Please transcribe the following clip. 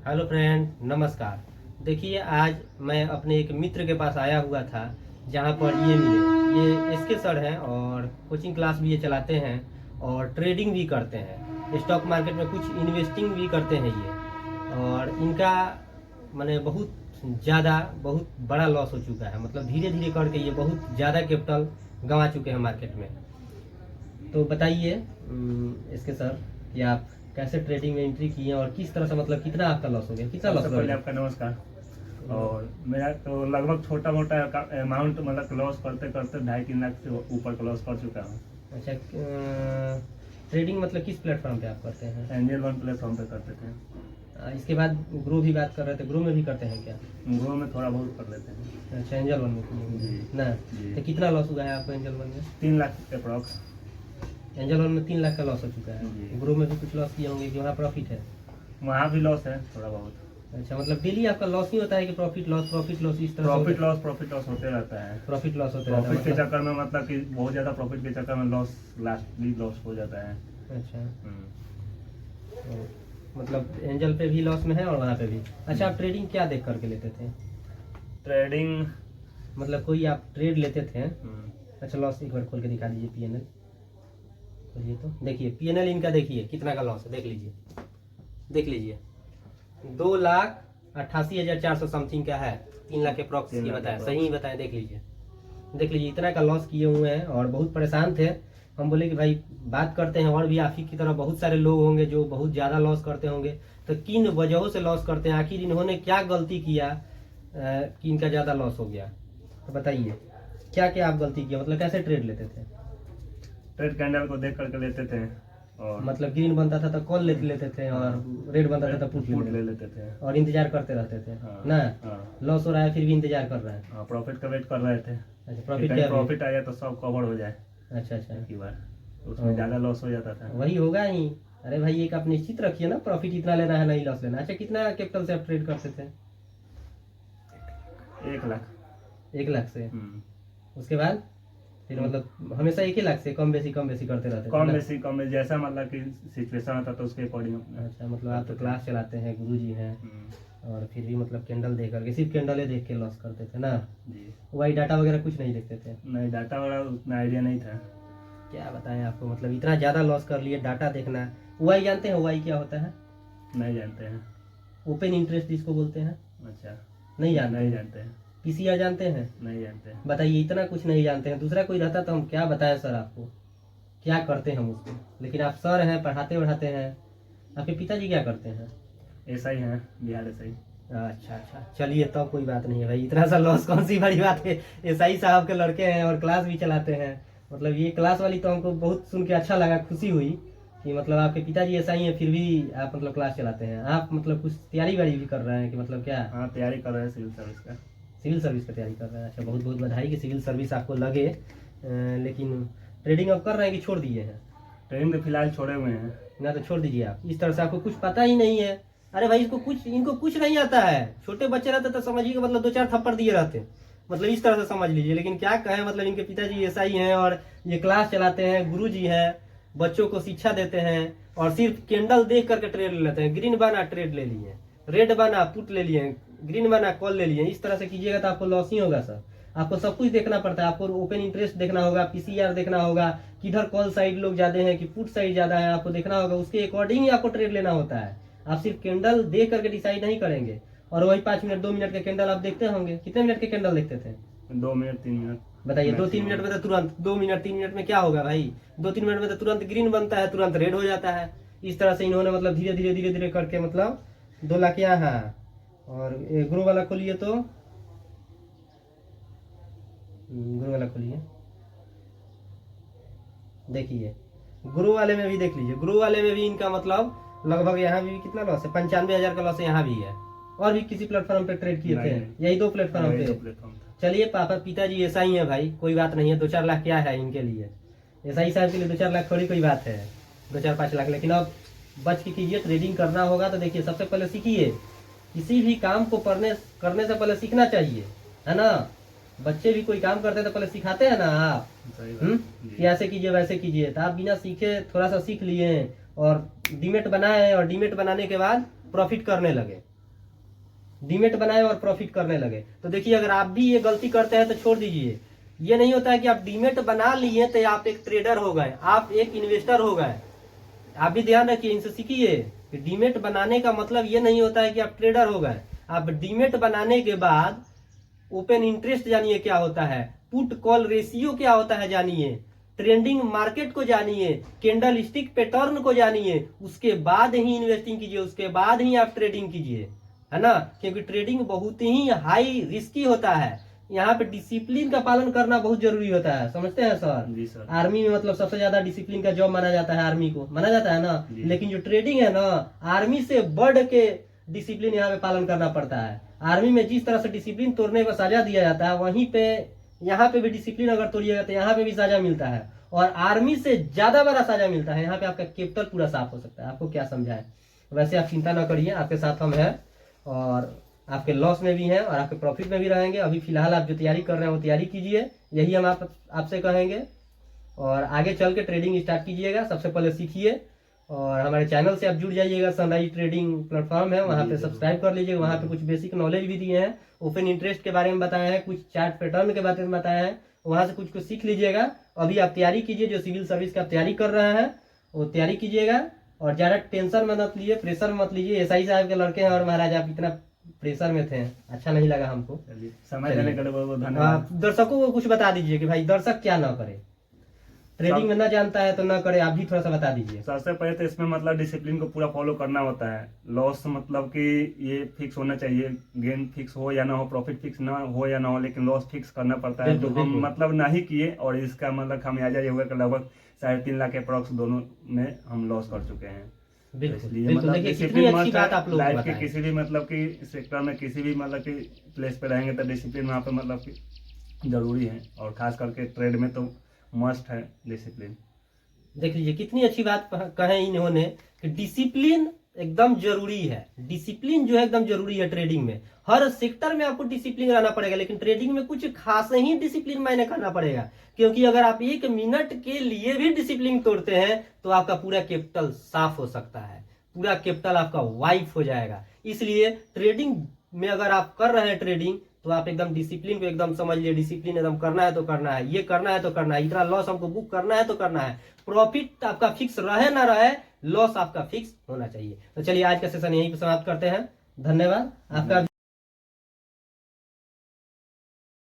Hello friend, नमस्कार। देखिए, आज मैं अपने एक मित्र के पास आया हुआ था जहाँ पर ये मिले। ये एसके सर हैं और कोचिंग क्लास भी ये चलाते हैं और ट्रेडिंग भी करते हैं। स्टॉक मार्केट में कुछ इन्वेस्टिंग भी करते हैं ये। और इनका माने बहुत बड़ा लॉस हो चुका है। मतलब धीरे धीरे करके ये बहुत ज़्यादा कैपिटल गंवा चुके हैं मार्केट में। तो बताइए इसके सर कि आप कैसे ट्रेडिंग में एंट्री किए और किस तरह से, मतलब कितना आपका लॉस हो गया, कितना लॉस सबसे हो पहले गया? आपका नमस्कार। और मेरा तो लगभग छोटा मोटा अमाउंट मतलब क्लोज करते करते 2.5-3 लाख से ऊपर क्लोज कर चुका हूँ। अच्छा, ट्रेडिंग मतलब किस प्लेटफॉर्म पे आप करते हैं? एंजल वन प्लेटफॉर्म पे करते थे। इसके बाद ग्रो भी बात कर रहे थे, ग्रो में भी करते हैं क्या? ग्रो में थोड़ा बहुत कर लेते हैं। अच्छा, एंजल वन में किए जी ना? जी। तो कितना लॉस हुआ है आपको एंजल वन में? 3 लाख अप्रॉक्स। एंजल वन में 3 लाख का लॉस हो चुका है। जी। ग्रो में भी कुछ लॉस किए होंगे कि वहाँ प्रॉफिट है? वहाँ भी लॉस है थोड़ा बहुत। अच्छा, मतलब डेली आपका लॉस ही होता है कि प्रॉफिट लॉस इस तरह प्रॉफिट लॉस होते रहता है। प्रॉफिट लॉस होता है? प्रॉफिट के चक्कर में मतलब कि बहुत ज्यादा प्रॉफिट के चक्कर में लास्ट भी लॉस हो जाता है। अच्छा, तो मतलब एंजल पे भी लॉस में है और वहाँ पे भी। अच्छा, आप ट्रेडिंग क्या देख करके लेते थे? ट्रेडिंग मतलब कोई आप ट्रेड लेते थे? अच्छा, लॉस एक बार खोल के दिखा दीजिए। पीएनएल खोलिए तो देखिए, पीएनएल इनका देखिए कितना का लॉस है। देख लीजिए 2,88,400 समथिंग का है। 3 लाख के अप्रॉक्स ये बताया, सही बताया। देख लीजिए इतना का लॉस किए हुए हैं और बहुत परेशान थे। हम बोले कि भाई बात करते हैं, और भी आप ही की तरह बहुत सारे लोग होंगे जो बहुत ज़्यादा लॉस करते होंगे। तो किन वजहों से लॉस करते हैं, आखिर इन्होंने क्या गलती किया कि इनका ज़्यादा लॉस हो गया? तो बताइए क्या क्या आप गलती किया, मतलब कैसे ट्रेड लेते थे? ट्रेड कैंडल को देख करके लेते थे। और मतलब ग्रीन बनता था तो कॉल लेते थे और रेड बनता था तो पुट ले लेते थे और इंतजार करते रहते थे। हाँ, ना हाँ, लॉस हो रहा है फिर भी इंतजार कर रहे हैं। प्रॉफिट का वेट कर रहे थे। अच्छा, प्रॉफिट क्या? प्रॉफिट आया तो सब कवर हो जाए अच्छा एक बार, उसमें ज्यादा लॉस हो जाता था। वही होगा ही। अरे भाई, एक आप निश्चित रखिए ना, प्रॉफिट इतना लेना है, नहीं लॉस लेना। अच्छा, कितना कैपिटल से आप ट्रेड करते थे? 1 लाख। 1 लाख से? उसके बाद फिर मतलब हमेशा 1 ही लाख से कम बेसी करते रहते थे कम ना? बेसी जैसा मतलब कि सिचुएशन आता तो उसके अकॉर्डिंग। अच्छा, मतलब आप तो क्लास चलाते हैं, गुरुजी हैं, और फिर भी मतलब कैंडल देख करके, सिर्फ कैंडल देख के लॉस करते थे ना? जी। वाई डाटा वगैरह कुछ नहीं देखते थे? नहीं, डाटा वाला उतना आइडिया नहीं था। क्या बताएं आपको, मतलब इतना ज़्यादा लॉस कर लिए। डाटा देखना, वाई जानते हैं? वाई क्या होता है? नहीं जानते हैं। ओपन इंटरेस्ट जिसको बोलते हैं। अच्छा, नहीं जानते? नहीं जानते हैं। पीसीआर जानते हैं? नहीं जानते हैं। बताइए, इतना कुछ नहीं जानते हैं। दूसरा कोई रहता तो हम क्या बताएं सर आपको, क्या करते हैं हम उसको। लेकिन आप सर हैं, पढ़ाते हैं। आपके पिताजी क्या करते हैं? ऐसा ही है, बिहार ऐसा ही। अच्छा, चलिए तब कोई बात नहीं है भाई। इतना सा लॉस कौन सी बड़ी बात है। एसआई साहब के लड़के हैं और क्लास भी चलाते हैं। मतलब ये क्लास वाली तो हमको बहुत सुन के अच्छा लगा, खुशी हुई कि मतलब आपके पिताजी ऐसा ही है फिर भी आप मतलब क्लास चलाते हैं। आप मतलब कुछ तैयारी वारी भी कर रहे हैं कि मतलब क्या? हाँ, तैयारी कर रहे हैं सिविल सर्विस का। सिविल सर्विस का तैयारी कर रहे हैं? अच्छा, बहुत बहुत बधाई कि सिविल सर्विस आपको लगे। लेकिन ट्रेडिंग अब कर रहे हैं कि छोड़ दिए हैं? ट्रेनिंग तो फिलहाल छोड़े हुए हैं। ना तो छोड़ दीजिए आप। इस तरह से आपको कुछ पता ही नहीं है। अरे भाई, इनको कुछ नहीं आता है। छोटे बच्चे रहते तो समझिए, मतलब 2-4 थप्पड़ दिए रहते, मतलब इस तरह से समझ लीजिए। लेकिन क्या कहें, मतलब इनके पिताजी ऐसा ही हैं और ये क्लास चलाते हैं, गुरुजी हैं, बच्चों को शिक्षा देते हैं और सिर्फ कैंडल देख करके ट्रेड ले लेते हैं। ग्रीन बना ट्रेड ले लिए, रेड बना पुट ले लिए, ग्रीन बना कॉल ले लिए। इस तरह से कीजिएगा तो आपको लॉस ही होगा सर। आपको सब कुछ देखना पड़ता है। आपको ओपन इंटरेस्ट देखना होगा, पीसीआर देखना होगा, किधर कॉल साइड लोग ज्यादा हैं कि पुट साइड ज्यादा है, आपको देखना होगा। उसके अकॉर्डिंग ही आपको ट्रेड लेना होता है। आप सिर्फ कैंडल देख करके डिसाइड नहीं करेंगे। और वही 5 मिनट 2 मिनट के कैंडल आप देखते होंगे। कितने मिनट के कैंडल देखते थे? 2 मिनट 3 मिनट। बताइए, 2-3 मिनट में तो तुरंत, 2 मिनट 3 मिनट में क्या होगा भाई? 2-3 मिनट में तो तुरंत ग्रीन बनता है, तुरंत रेड हो जाता है। इस तरह से इन्होंने मतलब धीरे धीरे करके मतलब 2 लाख यहाँ। और ग्रो वाला खोलिए तो गुरु वाला खोलिए, देखिए गुरु वाले में भी देख लीजिए। गुरु वाले में भी इनका मतलब लगभग यहाँ भी कितना लॉस है, 95,000 का लॉस यहाँ भी है। और भी किसी प्लेटफॉर्म पे ट्रेड किए थे? यही 2 प्लेटफॉर्म पे। चलिए, पापा पिताजी ऐसा ही है भाई, कोई बात नहीं है। 2-4 लाख क्या है इनके लिए? ऐसा ही साहब के लिए 2-4 लाख थोड़ी कोई बात है, 2-4-5 लाख। लेकिन अब बच के कीजिए। ट्रेडिंग करना होगा तो देखिए, सबसे पहले सीखिए। किसी भी काम को करने से पहले सीखना चाहिए, है ना? बच्चे भी कोई काम करते हैं तो पहले सिखाते हैं ना आप, कि ऐसे कीजिए वैसे कीजिए। तो आप बिना सीखे थोड़ा सा सीख लिए और डीमेट बनाए और डीमेट बनाने के बाद प्रॉफिट करने लगे। डीमेट बनाए और प्रॉफिट करने लगे। तो देखिए अगर आप भी ये गलती करते हैं तो छोड़ दीजिए। ये नहीं होता है कि आप डीमेट बना लिए तो आप एक ट्रेडर हो गए, आप एक इन्वेस्टर हो गए। आप भी ध्यान रखिए, इनसे सीखिए कि डीमेट बनाने का मतलब ये नहीं होता है कि आप ट्रेडर हो गए। आप डीमेट बनाने के बाद ओपन इंटरेस्ट जानिए क्या होता है, पुट कॉल रेशियो क्या होता है जानिए, ट्रेंडिंग मार्केट को जानिए, कैंडल स्टिक पैटर्न को जानिए, उसके बाद ही इन्वेस्टिंग कीजिए, उसके बाद ही आप ट्रेडिंग कीजिए, है ना। क्योंकि ट्रेडिंग बहुत ही हाई रिस्की होता है। यहाँ पे डिसिप्लिन का पालन करना बहुत जरूरी होता है, समझते हैं सर। जी सर। आर्मी में मतलब सबसे ज्यादा डिसिप्लिन का जॉब माना जाता है, आर्मी को माना जाता है ना। लेकिन जो ट्रेडिंग है ना, आर्मी से बढ़ के डिसिप्लिन यहाँ पे पालन करना पड़ता है। आर्मी में जिस तरह से डिसिप्लिन तोड़ने पर सजा दिया जाता है, वहीं पे यहाँ पे भी डिसिप्लिन अगर तोड़िएगा तो यहाँ पे भी सजा मिलता है, और आर्मी से ज्यादा बड़ा सजा मिलता है। यहाँ पे आपका कैपिटल पूरा साफ हो सकता है। आपको क्या समझाए, वैसे आप चिंता ना करिए, आपके साथ हम हैं और आपके लॉस में भी हैं और आपके प्रॉफिट में भी रहेंगे। अभी फिलहाल आप जो तैयारी कर रहे हैं वो तैयारी कीजिए, यही हम आपसे कहेंगे। और आगे चल के ट्रेडिंग स्टार्ट कीजिएगा, सबसे पहले सीखिए और हमारे चैनल से आप जुड़ जाइएगा। सनराइज ट्रेडिंग प्लेटफॉर्म है, वहाँ पे सब्सक्राइब कर लीजिएगा। वहाँ पे कुछ बेसिक नॉलेज भी दिए हैं, ओपन इंटरेस्ट के बारे में बताए हैं, कुछ चार्ट पैटर्न के बारे में बताए हैं, वहाँ से कुछ सीख लीजिएगा। अभी आप तैयारी कीजिए, जो सिविल सर्विस का तैयारी कर रहे हैं वो तैयारी कीजिएगा। और ज़्यादा टेंशन में मत लीजिए, प्रेशर मत लीजिए। एसआई साहब के लड़के हैं और महाराज आप इतना प्रेशर में थे, अच्छा नहीं लगा हमको। समय देने के लिए बहुत बहुत धन्यवाद। दर्शकों को कुछ बता दीजिए कि भाई दर्शक क्या ना करे, ट्रेडिंग में ना जानता है तो ना करे, आप भी थोड़ा सा बता दीजिए। सबसे पहले तो इसमें मतलब डिसिप्लिन को पूरा फॉलो करना होता है। लॉस मतलब कि ये फिक्स होना चाहिए, गेन फिक्स हो या ना हो, प्रॉफिट फिक्स ना हो या ना हो, लेकिन लॉस फिक्स करना पड़ता है। जो हम मतलब नहीं किए और इसका मतलब खामियाजा ये हुआ कि लगभग 3.5 लाख अप्रॉक्स दोनों में हम लॉस कर चुके हैं। इसलिए मतलब डिसिप्लिन मस्ट है लाइफ के किसी भी मतलब कि सेक्टर में, किसी भी मतलब कि प्लेस पे रहेंगे तो डिसिप्लिन वहाँ पे मतलब कि जरूरी है, और खास करके ट्रेड में तो मस्ट है डिसिप्लिन। देख लीजिए कितनी अच्छी बात कहे इन्होंने कि डिसिप्लिन एकदम जरूरी है। डिसिप्लिन जो है एकदम जरूरी है ट्रेडिंग में। हर सेक्टर में आपको डिसिप्लिन रहना पड़ेगा, लेकिन ट्रेडिंग में कुछ खास ही डिसिप्लिन मायने करना पड़ेगा। क्योंकि अगर आप 1 मिनट के लिए भी डिसिप्लिन तोड़ते हैं तो आपका पूरा कैपिटल साफ हो सकता है, पूरा कैपिटल आपका वाइप हो जाएगा। इसलिए ट्रेडिंग में अगर आप कर रहे हैं ट्रेडिंग, तो आप एकदम डिसिप्लिन को एकदम समझ लिए। डिसिप्लिन एकदम करना है तो करना है, ये करना है तो करना है, इतना लॉस हमको बुक करना है तो करना है। प्रॉफिट आपका फिक्स रहे ना रहे, लॉस आपका फिक्स होना चाहिए। तो चलिए आज का सेशन यहीं पे समाप्त करते हैं। धन्यवाद आपका।